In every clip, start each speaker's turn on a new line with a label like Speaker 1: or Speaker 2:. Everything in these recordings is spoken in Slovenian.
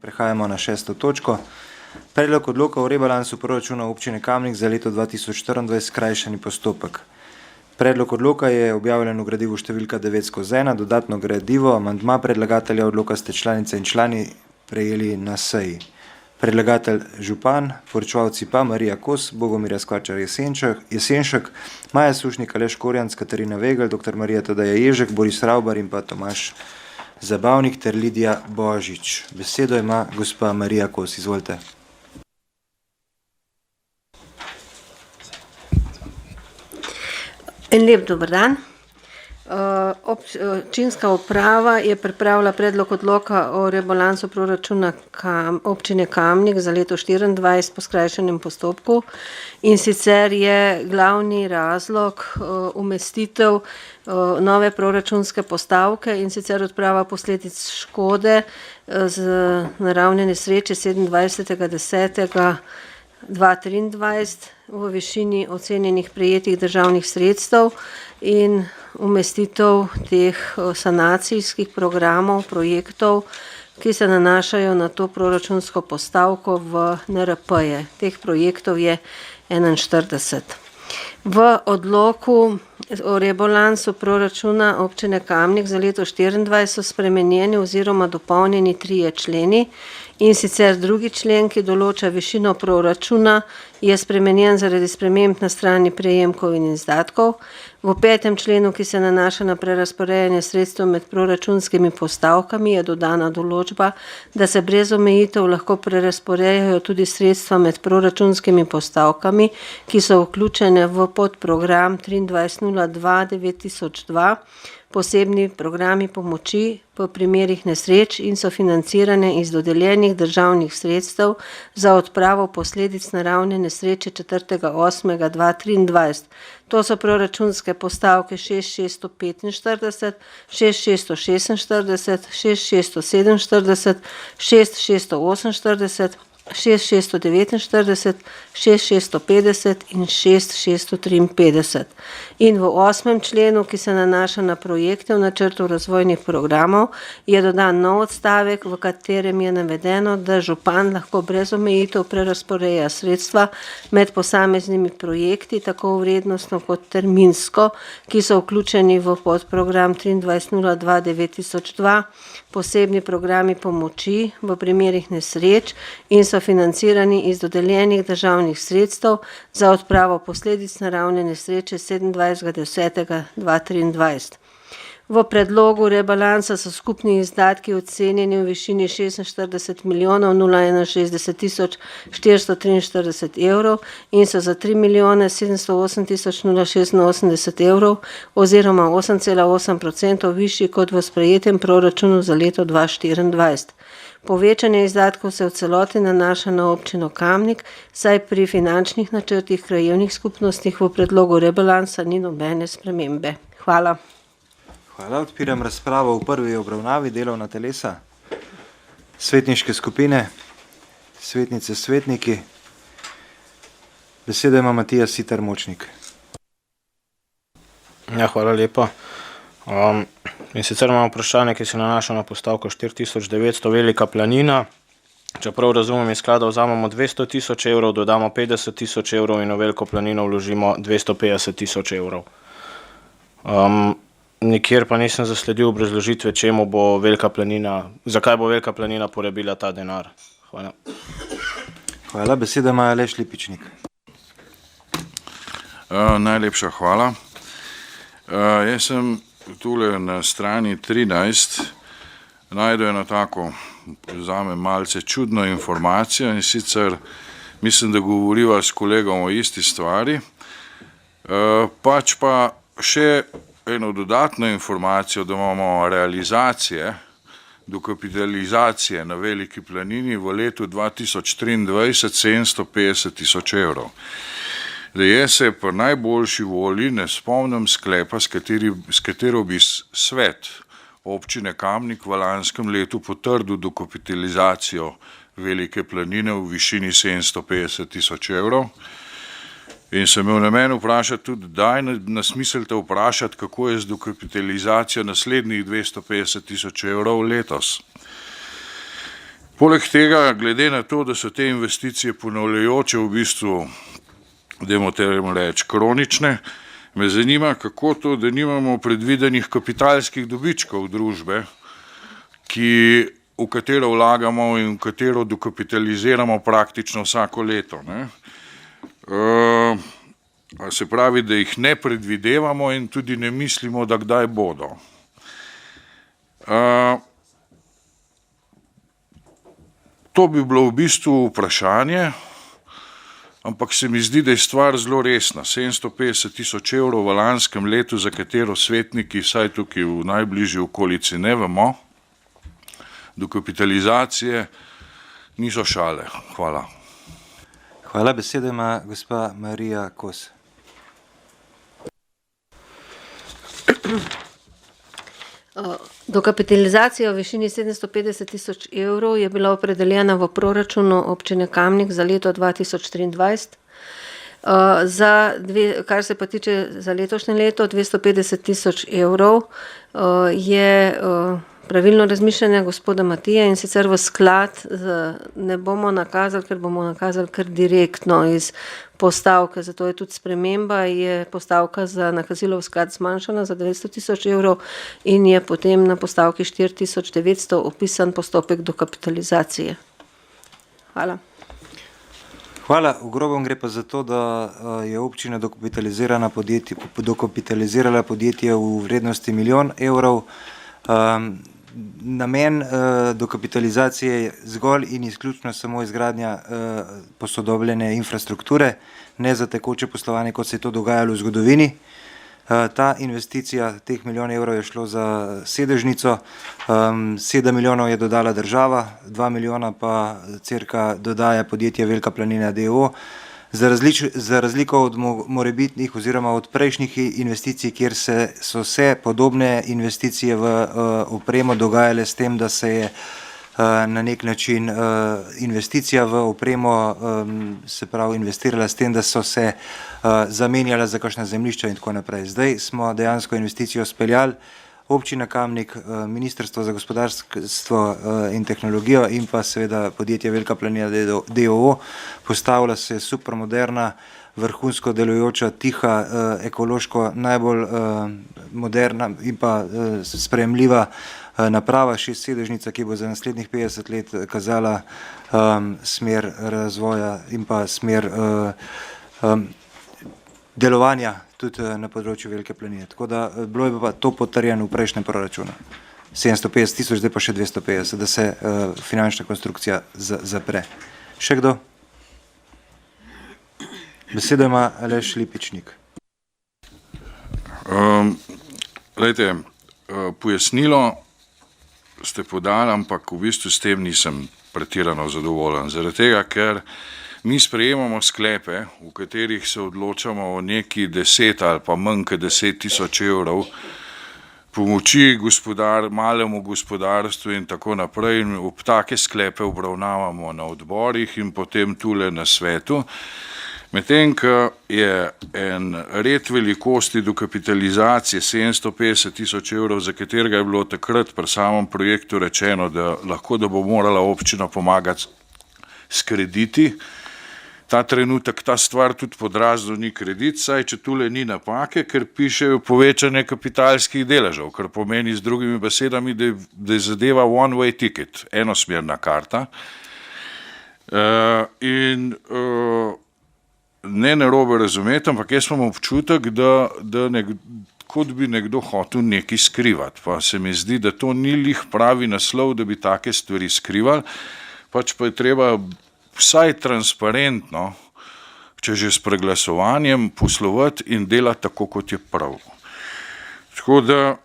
Speaker 1: Prehajamo na 6. točko. Predlog odloka o rebalansu proračuna občine Kamnik za leto 2024 skrajšani postopek. Predlog odloka je objavljen v gradivu številka 9/1, dodatno gradivo, amandma predlagatelja odloka ste članice in člani prejeli na seji. Predlagatelj župan, poročevalci pa Marija Kos, Bogomir Skvačar Jesenšek, Maja Sušnik, Aleš Korjanc, Katarina Vegel, dr. Marija Tadeja Ježek, Boris Ravbar in pa Tomaž Zabavnik ter Lidija Božič. Besedo ima gospa Marija Kos, izvolite.
Speaker 2: En lep dober dan. Občinska uprava je pripravila predlog odloka o rebalansu proračuna občine Kamnik za leto 2024 po skrajšanem postopku, in sicer je glavni razlog umestitev nove proračunske postavke, in sicer odprava posledic škode z naravne nesreče 27.10.2023 v višini ocenjenih prejetih državnih sredstev in umestitev teh sanacijskih programov, projektov, ki se nanašajo na to proračunsko postavko v NRP-je. Teh projektov je 41. V odloku o rebalansu proračuna občine Kamnik za leto 2024 so spremenjeni oziroma dopolnjeni 3 členi, in sicer 2. člen, ki določa višino proračuna, je spremenjen zaradi sprememb na strani prejemkov in izdatkov. V 5. členu, ki se nanaša na prerazporejanje sredstev med proračunskimi postavkami, je dodana določba, da se brez omejitev lahko prerazporejajo tudi sredstva med proračunskimi postavkami, ki so vključene v podprogram 2302-9002, posebni programi pomoči v primerih nesreč in so financirane iz dodeljenih državnih sredstev za odpravo posledic naravne nesreče 4.8.2023. To so proračunske postavke 6645, 6646, 6647, 6648, 6649, 6650 in 6653. In v 8. členu, ki se nanaša na projekte v načrtu razvojnih programov, je dodan nov odstavek, v katerem je navedeno, da župan lahko brez omejitev prerazporeja sredstva med posameznimi projekti, tako vrednostno kot terminsko, ki so vključeni v podprogram 2302-9002, posebni programi pomoči v primerih nesreč in so financirani iz dodeljenih državnih sredstev za odpravo posledic naravne nesreče 27.10.2023. V predlogu rebalansa so skupni izdatki ocenjeni v višini 46.061.443 evrov in so za 3.708.086 evrov oziroma 8,8% višji kot v sprejetem proračunu za leto 2024. Povečanje izdatkov se v celoti nanaša na občino Kamnik, saj pri finančnih načrtih krajevnih skupnostih v predlogu rebalansa ni nobene spremembe. Hvala.
Speaker 1: Hvala, odpiram razpravo v prvi obravnavi, delovna telesa, svetniške skupine, svetnice, svetniki. Besedo ima Matija Siter Močnik.
Speaker 3: Ja, hvala lepa. In sicer imamo vprašanje, ki se nanaša na postavko 4900 Velika planina. Čeprav razumem, iz sklada vzamemo 200 000 evrov, dodamo 50 000 evrov in v Veliko planino vložimo 250 000 evrov. Nikjer pa nisem zasledil obrazložitve, zakaj bo Velika planina porabila ta denar. Hvala.
Speaker 1: Hvala, beseda ima Aleš Lipičnik.
Speaker 4: Najlepša hvala. Jaz sem tule na strani 13 najdel eno tako, zame malce čudno informacijo, in sicer mislim, da govoriva s kolegom o isti stvari, pač pa še eno dodatno informacijo, da imamo realizacije, dokapitalizacije na Veliki planini v letu 2023 750 000 evrov. Da jaz se po najboljši volji ne spomnim sklepa, s katero bi svet občine Kamnik v lanskem letu potrdil dokapitalizacijo Velike planine v višini 750 000 evrov. In sem imel namen vprašati tudi, daj nas mislite vprašati, kako je z dokapitalizacijo naslednjih 250 000 evrov letos. Poleg tega, glede na to, da so te investicije ponavljajoče v bistvu, dajmo temu reči, kronične, me zanima, kako to, da nimamo predvidenih kapitalskih dobičkov družbe, v katero vlagamo in v katero dokapitaliziramo praktično vsako leto. Ne? Se pravi, da jih ne predvidevamo in tudi ne mislimo, da kdaj bodo. To bi bilo v bistvu vprašanje, ampak se mi zdi, da je stvar zelo resna. 750 tisoč evrov v lanskem letu, za katero svetniki, vsaj tukaj v najbližji okolici, ne vemo, dokapitalizacije niso šale. Hvala.
Speaker 1: Hvala, besedo ima gospa Marija Kos.
Speaker 2: Dokapitalizacija v višini 750 tisoč evrov je bila opredeljena v proračunu občine Kamnik za leto 2023. Kar se pa tiče za letošnje leto, 250 tisoč evrov je pravilno razmišljanje gospoda Matije, in sicer v sklad ne bomo nakazali, ker bomo nakazali kar direktno iz postavke, zato je tudi sprememba, je postavka za nakazilo v sklad zmanjšana za 900 tisoč evrov in je potem na postavki 4900 opisan postopek dokapitalizacije. Hvala.
Speaker 1: Hvala. V grobem gre pa za to, da je občina dokapitalizirala podjetje v vrednosti 1 milijon evrov. Namen dokapitalizacije je zgolj in izključno samo izgradnja posodobljene infrastrukture, ne za tekoče poslovanje, kot se je to dogajalo v zgodovini. Ta investicija, teh 1 milijon evrov, je šlo za sedežnico, 7 milijonov je dodala država, 2 milijona pa cirka dodaja podjetje Velika planina d.o.o. Za razliko od morebitnih oziroma od prejšnjih investicij, kjer so se podobne investicije v opremo dogajale s tem, da se je na nek način investicija v opremo, se pravi investirala s tem, da so se zamenjala za kakšna zemljišča in tako naprej. Zdaj smo dejansko investicijo speljali. Občina Kamnik, Ministrstvo za gospodarstvo in tehnologijo in pa seveda podjetje Velika planina d.o.o. Postavila se je supermoderna, vrhunsko delujoča, tiha, ekološko najbolj moderna in pa sprejemljiva naprava, 6-sedežnica, ki bo za naslednjih 50 let kazala smer razvoja in pa smer delovanja tudi na področju Velike planine. Tako da bilo je pa to potrjeno v prejšnjem proračunu. 750 tisoč, zdaj pa še 250, da se finančna konstrukcija zapre. Še kdo? Besedo ima Aleš Lipičnik.
Speaker 4: Glejte, pojasnilo ste podali, ampak v bistvu s tem nisem pretirano zadovoljen. Zaradi tega, ker mi sprejemamo sklepe, v katerih se odločamo o neki 10 ali pa manj kot 10 tisoč evrov pomoči malemu gospodarstvu in tako naprej, in ob take sklepe obravnavamo na odborih in potem tule na svetu. Medtem, ko je en red velikosti dokapitalizacije 750 tisoč evrov, za katerega je bilo takrat pri samem projektu rečeno, da lahko da bo morala občina pomagati s krediti, ta trenutek ta stvar tudi pod razno ni kredit, saj če tule ni napake, ker pišejo povečanje kapitalskih deležev, kar pomeni z drugimi besedami, da je zadeva one-way ticket, enosmerna karta. Ne narobe razumeti, ampak jaz imam občutek, da kot bi nekdo hotel nekaj skrivati. Pa se mi zdi, da to ni lih pravi naslov, da bi take stvari skrivali, pač pa je treba vsaj transparentno, če že s preglasovanjem, poslovati in delati tako, kot je prav. Tako da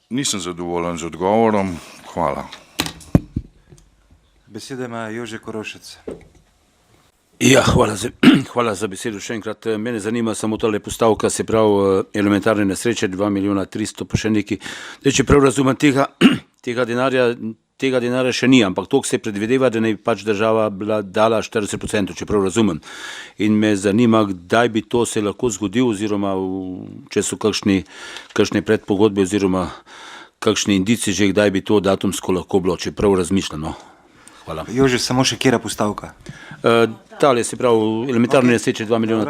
Speaker 4: nisem zadovoljen z odgovorom. Hvala.
Speaker 1: Besedo ima Jože Korošec.
Speaker 5: Ja, hvala za besedo še enkrat. Mene zanima samo tole postavka, se pravi elementarne nesreče, 2 milijona 300 pa še neki. Če prav razumem, tega denarja še ni, ampak toliko se predvideva, da naj pač država bila dala 40%, če prav razumem. In me zanima, kdaj bi to se lahko zgodil, oziroma če so kakšne predpogodbe oziroma kakšne indici že, kdaj bi to datumsko lahko bilo, če prav razmišljeno. Hvala.
Speaker 1: Jože, samo še kjera postavka?
Speaker 5: Tale se pravi, elementarne nesreče 2 milijona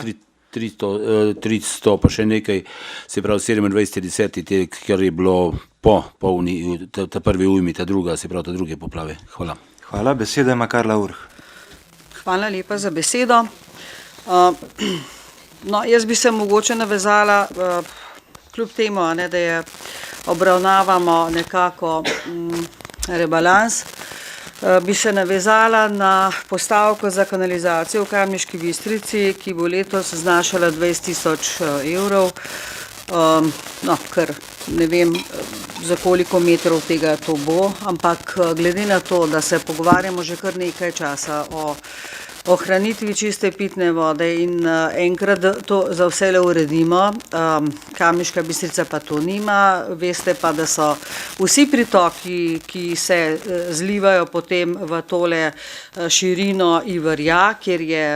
Speaker 5: 300 pa še nekaj, se pravi 27.10., ker je bilo po polni, ta prvi ujmi, ta druga, se pravi ta druge poplave. Hvala.
Speaker 1: Hvala, besedo ima Karla Urh.
Speaker 6: Hvala lepa za besedo. No, jaz bi se mogoče navezala, kljub temu, da je obravnavamo nekako rebalans, bi se navezala na postavko za kanalizacijo v Kamniški Bistrici, ki bo letos znašala 20.000 evrov. No, kar ne vem, za koliko metrov tega to bo, ampak glede na to, da se pogovarjamo že kar nekaj časa o ohranitvi čiste pitne vode in enkrat to za vse uredimo, Kamniška Bistrica pa to nima, veste pa, da so vsi pritoki, ki se zlivajo potem v tole širino Ivarja, kjer je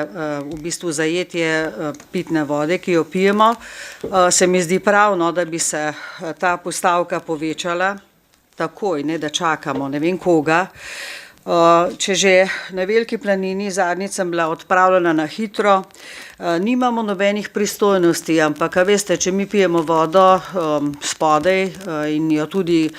Speaker 6: v bistvu zajetje pitne vode, ki jo pijemo, se mi zdi pravno, da bi se ta postavka povečala takoj, ne da čakamo, ne vem koga. Če že na Veliki planini zadnjič sem bila odpravljena na hitro, nimamo nobenih pristojnosti, ampak veste, če mi pijemo vodo spodaj in jo tudi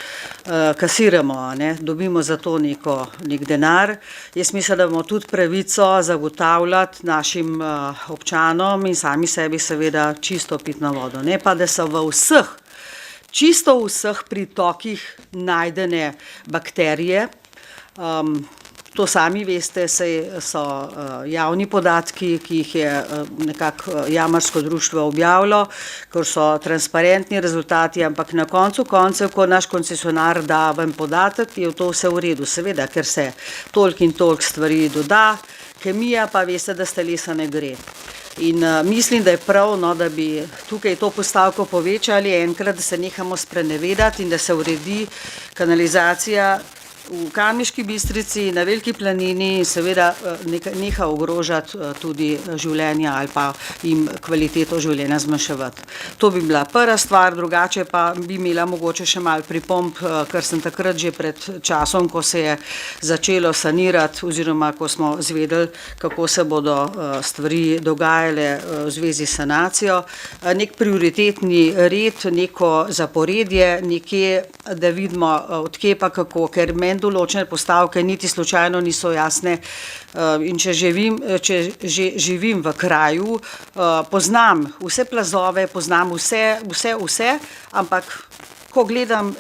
Speaker 6: kasiramo, dobimo za to nek denar, jaz mislim, da bomo tudi pravico zagotavljati našim občanom in sami sebi seveda čisto pitno vodo, ne pa da so čisto v vseh pritokih najdene bakterije. To sami veste, so javni podatki, ki jih je nekako jamarsko društvo objavilo, ker so transparentni rezultati, ampak na koncu koncev, ko naš koncesionar da ven podatek, je to vse v redu, seveda, ker se toliko in toliko stvari doda, kemija pa veste, da s telesa ne gre. In mislim, da je prav, da bi tukaj to postavko povečali enkrat, da se nehamo sprenevedati in da se uredi kanalizacija v Kamniški Bistrici, na Veliki planini in seveda neha ogrožati tudi življenja ali pa jim kvaliteto življenja zmanjševati. To bi bila prva stvar, drugače pa bi imela mogoče še malo pripomb, ker sem takrat že pred časom, ko se je začelo sanirati oziroma ko smo zvedeli, kako se bodo stvari dogajale v zvezi s sanacijo, nek prioritetni red, neko zaporedje, nekje, da vidimo odkje pa kako, ker meni določene postavke niti slučajno niso jasne in če že živim v kraju, poznam vse plazove, poznam vse, ampak ko gledam,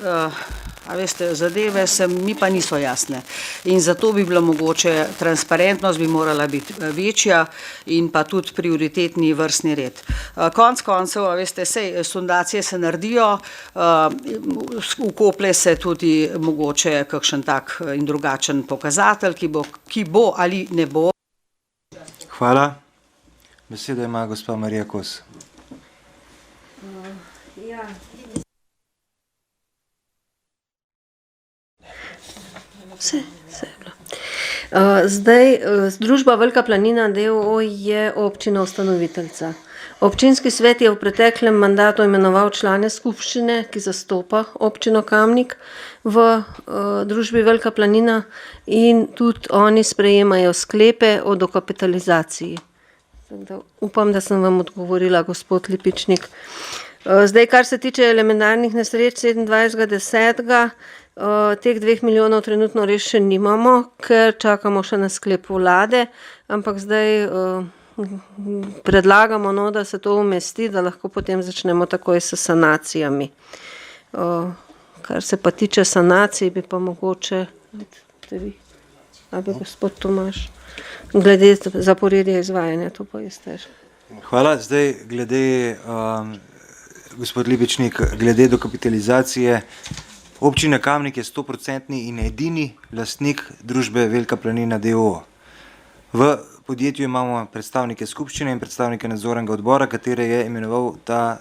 Speaker 6: a veste, zadeve mi pa niso jasne. In zato bi bilo mogoče, transparentnost bi morala biti večja in pa tudi prioritetni vrstni red. Konec koncev, a veste, sondacije se naredijo, vkoplje se tudi mogoče kakšen tak in drugačen pokazatelj, ki bo ali ne bo.
Speaker 1: Hvala. Besedo ima gospa Marija Kos.
Speaker 2: Vse je bilo. Zdaj, družba Velika planina d.o.o. je občina ustanoviteljica. Občinski svet je v preteklem mandatu imenoval člane skupščine, ki zastopa občino Kamnik v družbi Velika planina in tudi oni sprejemajo sklepe o dokapitalizaciji. Upam, da sem vam odgovorila, gospod Lipičnik. Zdaj, kar se tiče elementarnih nesreč 27.10., teh 2 milijonov trenutno res še nimamo, ker čakamo še na sklep vlade, ampak zdaj predlagamo, da se to umesti, da lahko potem začnemo takoj s sanacijami. Kar se pa tiče sanacij, bi pa mogoče, gospod Tomaž, glede zaporedja izvajanja, to pa je težko.
Speaker 1: Hvala. Zdaj, gospod Lipičnik, glede dokapitalizacije, občina Kamnik je 100% in edini lastnik družbe Velika planina d.o.o. V podjetju imamo predstavnike skupščine in predstavnike nadzornega odbora, katere je imenoval ta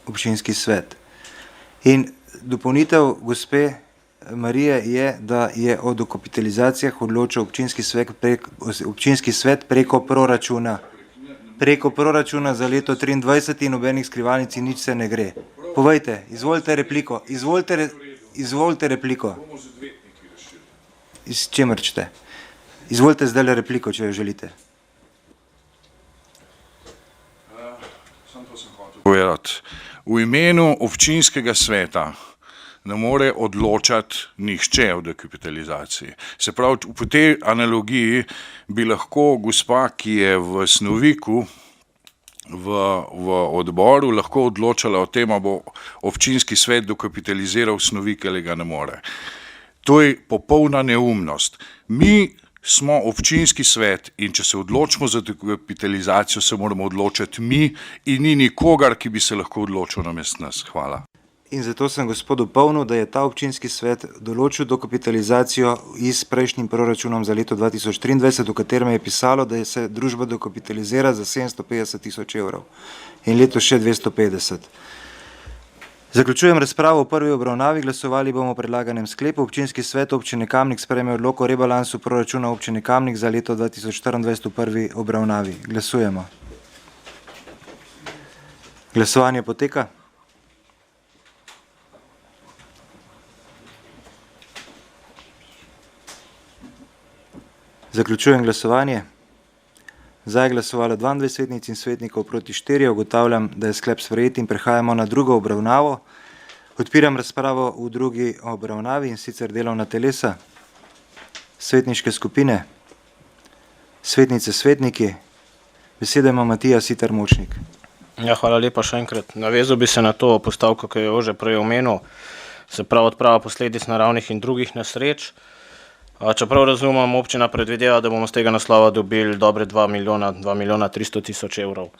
Speaker 1: občinski svet. In dopolnitev gospe Marije je, da je o dokapitalizacijah odločil občinski svet preko proračuna. Preko proračuna za leto 2023 in nobenih skrivalnic in nič se ne gre. Povejte, izvolite repliko. iz čemrčite. Izvolite zdaj repliko, če jo želite.
Speaker 4: Povedati. V imenu občinskega sveta ne more odločati nihče o dekapitalizaciji. Se pravi, po tej analogiji bi lahko gospa, ki je v Snoviku, v odboru, lahko odločala o tem, a bo občinski svet dokapitaliziral Snovik ali ga ne more. To je popolna neumnost. Mi smo občinski svet in če se odločimo za dekapitalizacijo, se moramo odločiti mi in ni nikogar, ki bi se lahko odločil namesto nas. Hvala.
Speaker 1: In zato sem gospodu dopolnil, da je ta občinski svet določil dokapitalizacijo iz prejšnjim proračunom za leto 2023, v katerem je pisalo, da se družba dokapitalizira za 750.000 evrov in leto še 250. Zaključujem razpravo v prvi obravnavi, glasovali bomo o predlaganem sklepu. Občinski svet občine Kamnik sprejme odlok o rebalansu proračuna občine Kamnik za leto 2024 v prvi obravnavi. Glasujemo. Glasovanje poteka. Zaključujem glasovanje. Za je glasovalo 22 svetnic in svetnikov proti 4. Ugotavljam, da je sklep sprejet in prehajamo na drugo obravnavo. Odpiram razpravo v drugi obravnavi in sicer delovna telesa, svetniške skupine, svetnice, svetniki. Besedo ima Matija Siter Močnik.
Speaker 3: Ja, hvala lepa še enkrat. Navezal bi se na to postavko, ki je že prej omenil, se pravi odprava posledic naravnih in drugih nesreč. Čeprav razumem, občina predvideva, da bomo z tega naslova dobili dobre 2 milijona 300 tisoč evrov.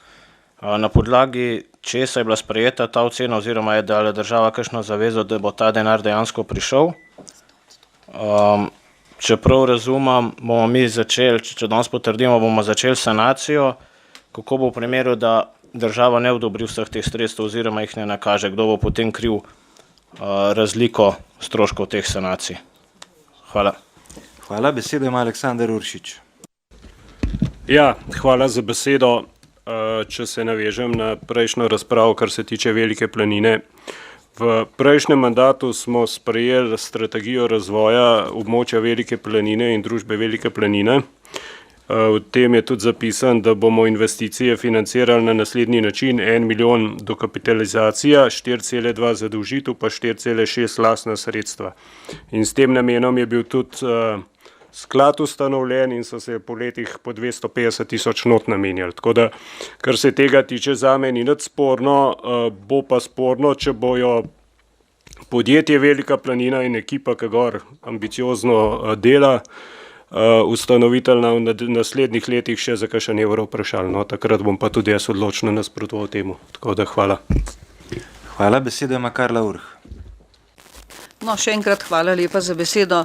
Speaker 3: Na podlagi česa je bila sprejeta ta ocena oziroma je dala država kakšno zavezo, da bo ta denar dejansko prišel? Čeprav razumem, bomo mi začeli, če danes potrdimo, bomo začeli sanacijo. Kako bo v primeru, da država ne odobri vseh teh sredstev oziroma jih ne nakaže, kdo bo potem kriv razliko stroškov teh sanacij? Hvala.
Speaker 1: Hvala, besedo ima Aleksander Uršič.
Speaker 7: Ja, hvala za besedo. Če se navežem na prejšnjo razpravo, kar se tiče Velike Planine. V prejšnjem mandatu smo sprejeli strategijo razvoja območja Velike Planine in družbe Velike Planine. V tem je tudi zapisan, da bomo investicije financirali na naslednji način: 1 milijon dokapitalizacija, 4,2 zadolžitev pa 4,6 lastna sredstva. In s tem namenom je bil tudi sklad ustanovljen in so se po letih po 250.000 not namenjali. Tako da, kar se tega tiče, zame ni nič sporno, bo pa sporno, če bojo podjetje Velika Planina in ekipa, ki gor ambiciozno dela, ustanovitelj v naslednjih letih še za kakšen evro vprašali. No, takrat bom pa tudi jaz odločno nasprotoval temu. Tako da hvala.
Speaker 1: Hvala, besedo ima Karla Urh.
Speaker 6: No, še enkrat hvala lepa za besedo.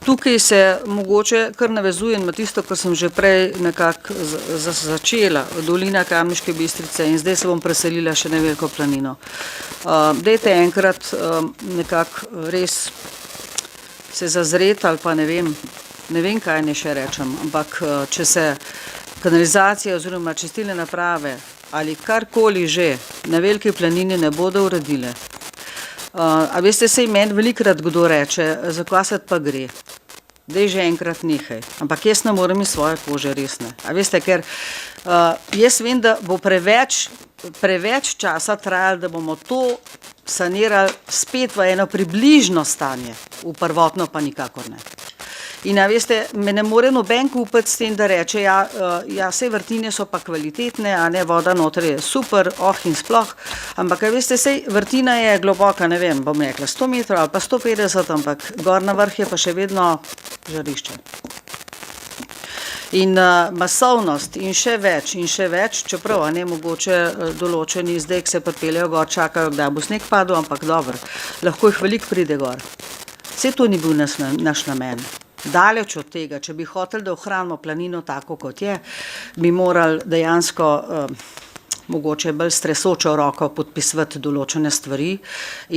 Speaker 6: Tukaj se mogoče kar navezujem na tisto, kar sem že prej nekako začela, dolina Kamniške Bistrice, in zdaj se bom preselila še na Veliko Planino. Dajte enkrat nekako res se zazreti ali pa ne vem kaj ne še rečem, ampak če se kanalizacija oziroma čistilne naprave ali karkoli že na Veliki Planini ne bodo uredile. A veste, sej meni velikrat kdo reče, za kaj pa gre? Dej že enkrat nehaj. Ampak jaz ne morem iz svoje kože, res ne. A veste, ker jaz vem, da bo preveč časa trajalo, da bomo to sanirali spet v eno približno stanje, v prvotno pa nikakor ne. In a veste, me ne more noben kupiti s tem, da reče, ja, sej vrtine so pa kvalitetne, a ne, voda noter je super, in sploh, ampak a veste, sej vrtina je globoka, ne vem, bom rekla 100 metrov ali pa 150, ampak gor na vrh je pa še vedno žarišče. In masovnost in še več, čeprav ne mogoče določeni zdaj, ki se pripeljejo gor, čakajo, kdaj bo sneg padel, ampak dobro, lahko jih veliko pride gor. Sej to ni bil naš namen. Daleč od tega, če bi hoteli, da ohranimo planino tako, kot je, bi morali dejansko mogoče bolj stresočo roko podpisovati določene stvari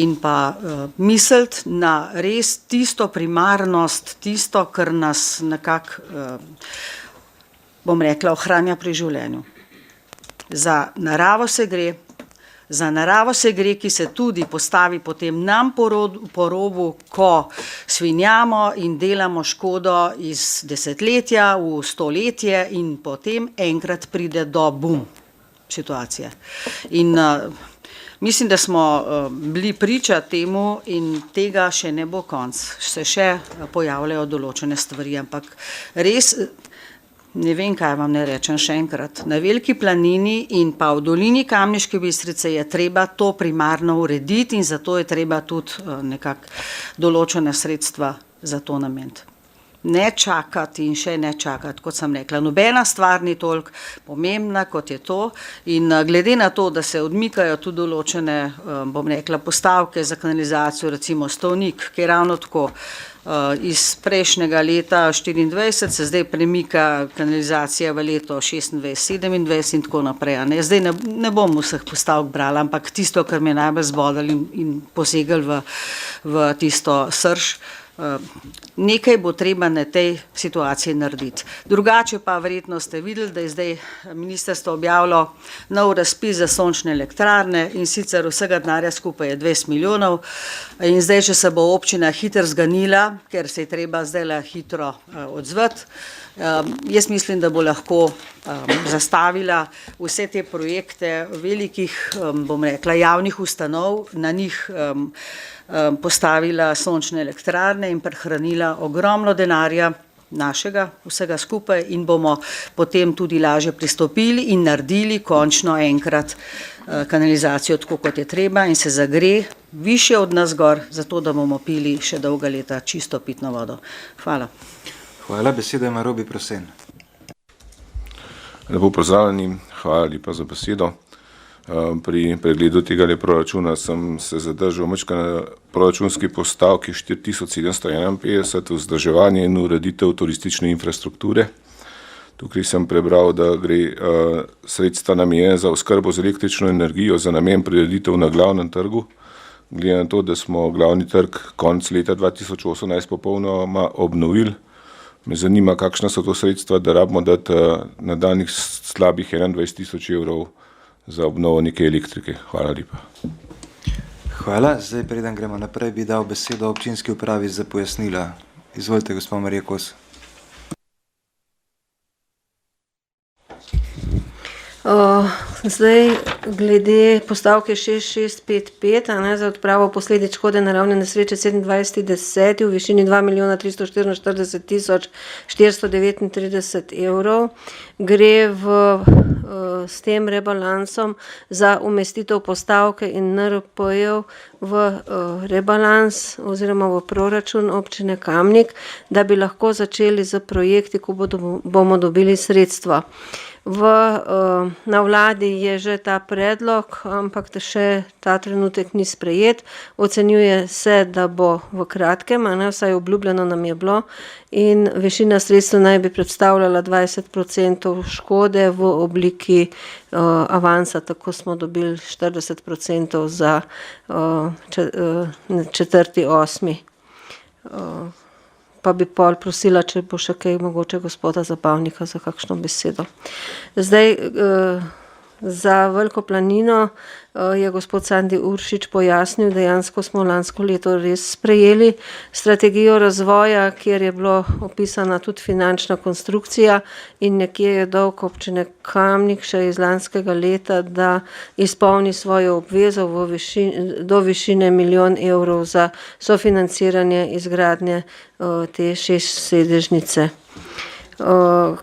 Speaker 6: in pa misliti na res tisto primarnost, tisto, kar nas nekako, bom rekla, ohranja pri življenju. Za naravo se gre, Za naravo se gre, ki se tudi postavi potem nam po robu, ko svinjamo in delamo škodo iz desetletja v stoletje in potem enkrat pride do bum situacije. In mislim, da smo bili priča temu in tega še ne bo konc. Se še pojavljajo določene stvari, ampak res ne vem, kaj vam ne rečem še enkrat. Na Veliki planini in pa v dolini Kamniške Bistrice je treba to primarno urediti in zato je treba tudi nekako določene sredstva za to nameniti. Ne čakati in še ne čakati, kot sem rekla. Nobena stvar ni toliko pomembna, kot je to. In glede na to, da se odmikajo tudi določene, bom rekla, postavke za kanalizacijo, recimo Stovnik, ki je ravno tako iz prejšnjega leta 24 se zdaj premika kanalizacija v leto 26-27 in tako naprej. Zdaj ne bom vseh postavk brala, ampak tisto, kar me je najbolj zbodalo in posegali v tisto srž, nekaj bo treba na tej situaciji narediti. Drugače pa verjetno ste videli, da je zdaj ministrstvo objavilo nov razpis za sončne elektrarne in sicer vsega denarja skupaj je 20 milijonov in zdaj, če se bo občina hitro zganila, ker se je treba zdaj hitro odzvati, jaz mislim, da bo lahko zastavila vse te projekte velikih, bom rekla, javnih ustanov, na njih postavila sončne elektrarne in prehranila ogromno denarja našega, vsega skupaj in bomo potem tudi lažje pristopili in naredili končno enkrat kanalizacijo tako, kot je treba in se zagre više od nas gor, zato da bomo pili še dolga leta čisto pitno vodo. Hvala.
Speaker 1: Hvala, besedo ima Robi Prosen.
Speaker 8: Lepo pozdravljeni, hvala lepa za besedo. Pri pregledu tega proračuna sem se zadržal mačka na proračunski postavki 4751 vzdrževanje in ureditev turistične infrastrukture. Tukaj sem prebral, da gre sredstva namenjena za oskrbo z električno energijo za namen prireditev na glavnem trgu. Glede na to, da smo glavni trg konec leta 2018 popolnoma obnovili, me zanima, kakšna so to sredstva, da rabimo dati na danih slabih 21.000 evrov za obnovo neke elektrike. Hvala lepa.
Speaker 1: Hvala. Zdaj, preden gremo naprej, bi dal besedo občinski upravi za pojasnila. Izvolite, gospod Marija Kos.
Speaker 2: Zdaj, glede postavke 6655 za odpravo posledic škode naravne nesreče 27.10. v višini 2.344.439 evrov, gre s tem rebalansom za umestitev postavke in NRP-jev v rebalans oziroma v proračun občine Kamnik, da bi lahko začeli z projekti, ko bomo dobili sredstva. Na vladi je že ta predlog, ampak še ta trenutek ni sprejet. Ocenjuje se, da bo v kratkem, vsaj obljubljeno nam je bilo, in višina sredstev naj bi predstavljala 20% škode v obliki avansa, tako smo dobili 40% za 4.8. Pa bi pol prosila, če bo še kaj mogoče gospoda Zabavnika za kakšno besedo. Zdaj, za Veliko planino je gospod Sandi Uršič pojasnil, dejansko smo lansko leto res sprejeli strategijo razvoja, kjer je bilo opisana tudi finančna konstrukcija in nekje je dolg občine Kamnik še iz lanskega leta, da izpolni svojo obvezo do višine 1 milijon evrov za sofinanciranje izgradnje te 6-sedežnice.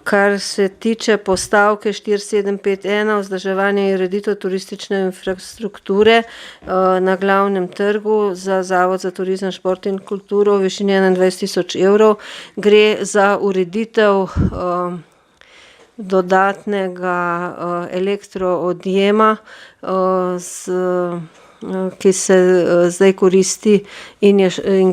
Speaker 2: Kar se tiče postavke 4751, vzdrževanje in ureditev turistične infrastrukture na glavnem trgu za Zavod za turizem, šport in kulturo v višini 21.000 evrov, gre za ureditev dodatnega elektroodjema, ki se zdaj koristi in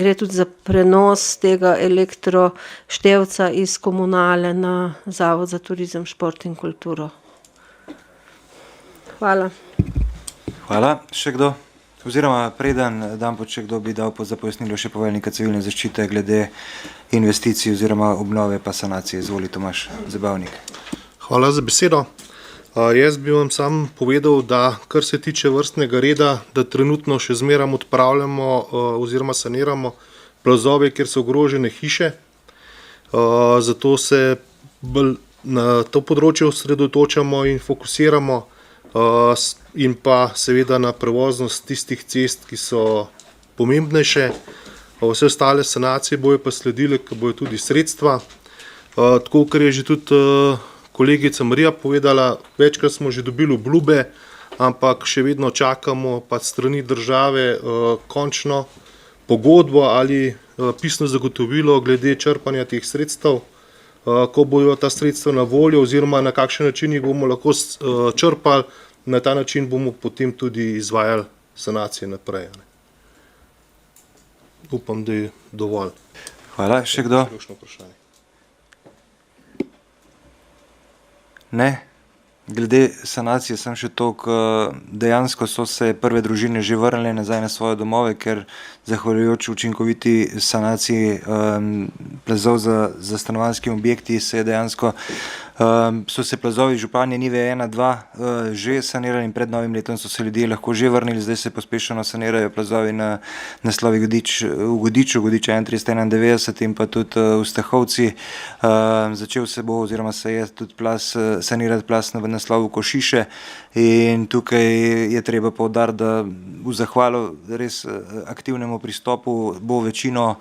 Speaker 2: gre tudi za prenos tega elektroštevca iz komunale na Zavod za turizem, šport in kulturo. Hvala.
Speaker 1: Hvala. Še kdo? Oziroma, preden dam pod še kdo, bi dal za pojasnilo še poveljnika civilne zaščite glede investicij oziroma obnove pa sanacije. Izvoli, Tomaž Zabavnik.
Speaker 9: Hvala za besedo. Jaz bi vam sam povedal, da kar se tiče vrstnega reda, da trenutno še zmeram odpravljamo oziroma saniramo plazove, kjer so ogrožene hiše. Zato se bolj na to področje osredotočamo in fokusiramo in pa seveda na prevoznost tistih cest, ki so pomembnejše. Vse ostale sanacije bojo pa sledile, ko bojo tudi sredstva. Tako, kar je že tudi kolegica Marija povedala, večkrat smo že dobili obljube, ampak še vedno čakamo pa strani države končno pogodbo ali pisno zagotovilo glede črpanja teh sredstev, ko bojo ta sredstva na voljo oziroma na kakšen način jih bomo lahko črpali, na ta način bomo potem tudi izvajali sanacije naprej. Upam, da je dovolj.
Speaker 1: Hvala. Še kdo? Ne. Glede sanacije sem še toliko, dejansko so se prve družine že vrnile nazaj na svoje domove, ker zahvaljujoč učinkoviti sanaciji plazov za stanovanjskimi objekti se je dejansko so se plazovi županje Nive 1-2 že sanirali in pred novim letom so se ljudje lahko že vrnili, zdaj se pospešeno sanirajo plazovi na naslovi v Godiču 3191 in pa tudi v Stahovci. Začel se bo oziroma se je tudi sanirati plas na naslovu Košiše in tukaj je treba poudariti, da v zahvalo res aktivnemu pristopu bo večino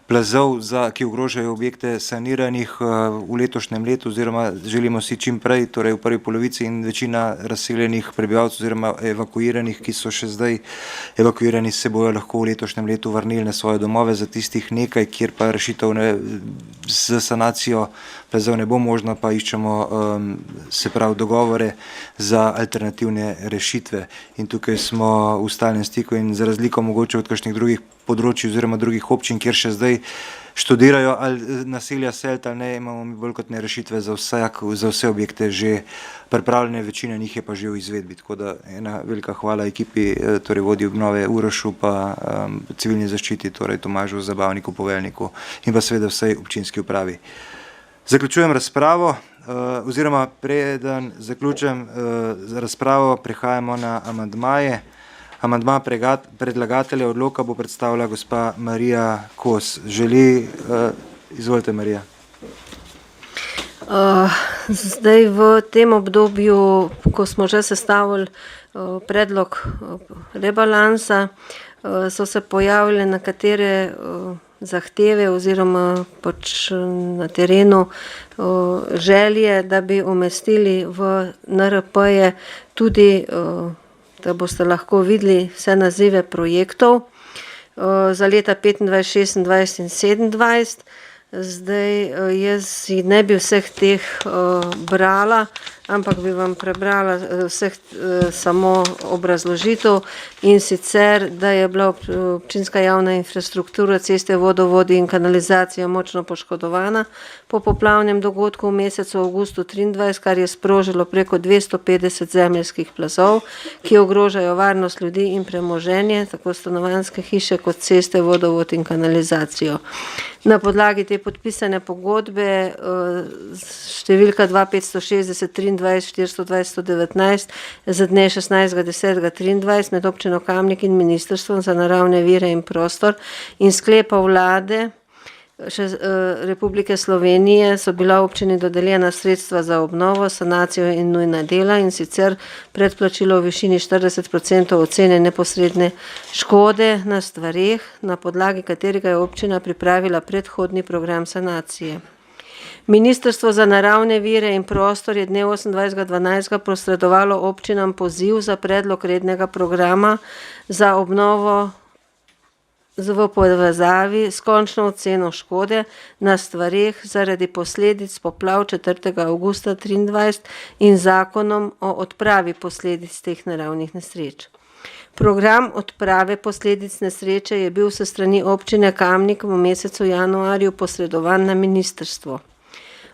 Speaker 1: plazov, ki ogrožajo objekte, saniranih v letošnjem letu oziroma želimo si čim prej, torej v prvi polovici, in večina razseljenih prebivalcev oziroma evakuiranih, ki so še zdaj evakuirani, se bojo lahko v letošnjem letu vrnili na svoje domove. Za tistih nekaj, kjer pa rešitev z sanacijo plazov ne bo možno, pa iščemo se pravi dogovore za alternativne rešitve. In tukaj smo v stalnem stiku in za razliko mogoče od kakšnih drugih področji oziroma drugih občin, kjer še zdaj študirajo ali naselja seliti ali ne, imamo mi bolj kot ne rešitve za vse objekte že pripravljene, večina njih je pa že v izvedbi, tako da ena velika hvala ekipi, torej vodji obnove Urošu pa civilni zaščiti, torej Tomažu Zabavniku, poveljniku in pa seveda vsej občinski upravi. Zaključujem razpravo oziroma preden zaključujem razpravo, prehajamo na amandmaje. Amandma predlagatelja odloka bo predstavila gospa Marija Kos. Izvolite, Marija.
Speaker 2: Zdaj v tem obdobju, ko smo že sestavili predlog rebalansa, so se pojavile nekatere zahteve oziroma pač na terenu želje, da bi umestili v NRP-je tudi da boste lahko videli vse nazive projektov za leta 25, 26 in 27. Zdaj jaz ne bi vseh teh brala, ampak bi vam prebrala samo obrazložitev, in sicer, da je bila občinska javna infrastruktura, ceste, vodovodi in kanalizacija močno poškodovana po poplavnem dogodku v mesecu avgustu 23, kar je sprožilo preko 250 zemeljskih plazov, ki ogrožajo varnost ljudi in premoženje, tako stanovanjske hiše kot ceste, vodovod in kanalizacijo. Na podlagi te podpisane pogodbe številka 2560 23 420 119 za dne 16.10.23 med občino Kamnik in Ministrstvom za naravne vire in prostor in sklepa vlade Republike Slovenije so bila občini dodeljena sredstva za obnovo, sanacijo in nujna dela, in sicer predplačilo v višini 40% ocene neposredne škode na stvareh, na podlagi katerega je občina pripravila predhodni program sanacije. Ministrstvo za naravne vire in prostor je dne 28.12. posredovalo občinam poziv za predlog rednega programa za obnovo v povezavi s končno oceno škode na stvareh zaradi posledic poplav 4. avgusta 23 in zakonom o odpravi posledic teh naravnih nesreč. Program odprave posledic nesreče je bil s strani občine Kamnik v mesecu januarju posredovan na ministrstvo.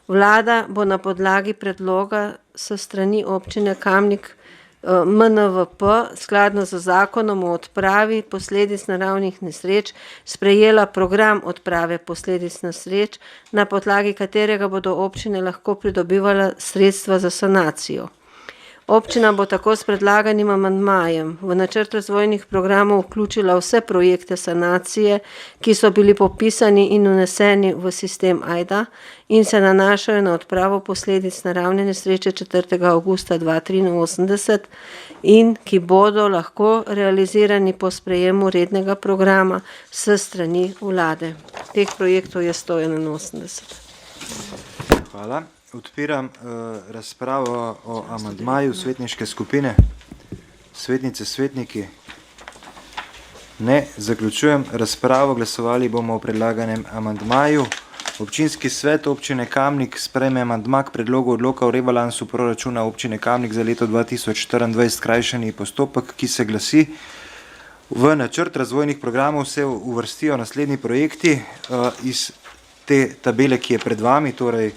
Speaker 2: Vlada bo na podlagi predloga s strani občine Kamnik MNVP skladno z zakonom o odpravi posledic naravnih nesreč sprejela program odprave posledic nesreč, na podlagi katerega bodo občine lahko pridobivale sredstva za sanacijo. Občina bo tako s predlaganim amandmajem v načrt razvojnih programov vključila vse projekte sanacije, ki so bili popisani in uneseni v sistem AIDA in se nanašajo na odpravo posledic naravne nesreče 4. avgusta 2083 in ki bodo lahko realizirani po sprejemu rednega programa s strani vlade. Teh projektov je 181.
Speaker 1: Hvala. Odpiram razpravo o amandmaju svetniške skupine. Svetnice, svetniki. Ne, zaključujem razpravo. Glasovali bomo o predlaganem amandmaju. Občinski svet občine Kamnik sprejme amandma k predlogu odloka o rebalansu proračuna občine Kamnik za leto 2024 skrajšani postopek, ki se glasi: v načrt razvojnih programov se uvrstijo naslednji projekti iz te tabele, ki je pred vami, torej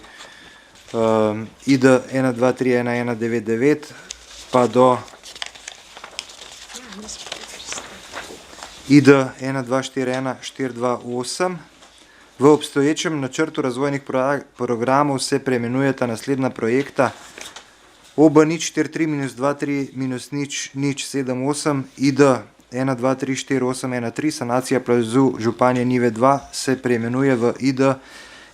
Speaker 1: ID 12311199 pa do ID 1241428. V obstoječem načrtu razvojnih programov se preimenujeta naslednja projekta: OB 043-23-078 ID 1234-813 sanacija plazu Županje Nive 2 se preimenuje v ID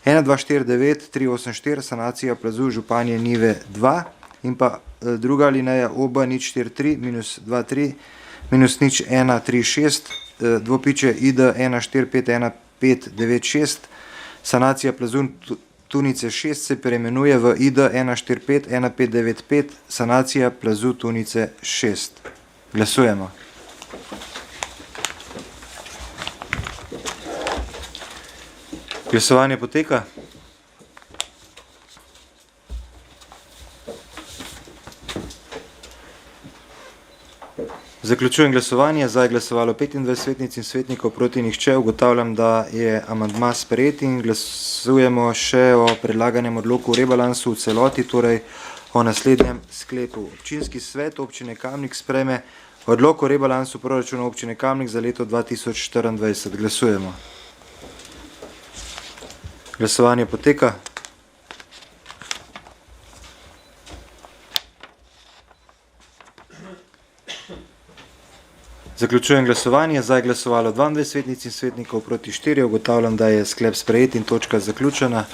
Speaker 1: 1249-384 sanacija plazu Županje Nive 2 in pa druga alineja OB 043-23-0136 dvopiče ID 1451-596 sanacija plazu Tunice 6 se preimenuje v ID 1451-595 sanacija plazu Tunice 6. Glasujemo. Glasovanje poteka. Zaključujem glasovanje. Za je glasovalo 25 svetnic in svetnikov, proti nihče. Ugotavljam, da je amandma sprejet in glasujemo še o predlaganem odloku o rebalansu v celoti, torej o naslednjem sklepu. Občinski svet občine Kamnik sprejme odlok o rebalansu proračuna občine Kamnik za leto 2024. Glasujemo. Glasovanje poteka. Zaključujem glasovanje. Za je glasovalo 22 svetnic in svetnikov, proti 4. Ugotavljam, da je sklep sprejet in točka zaključena.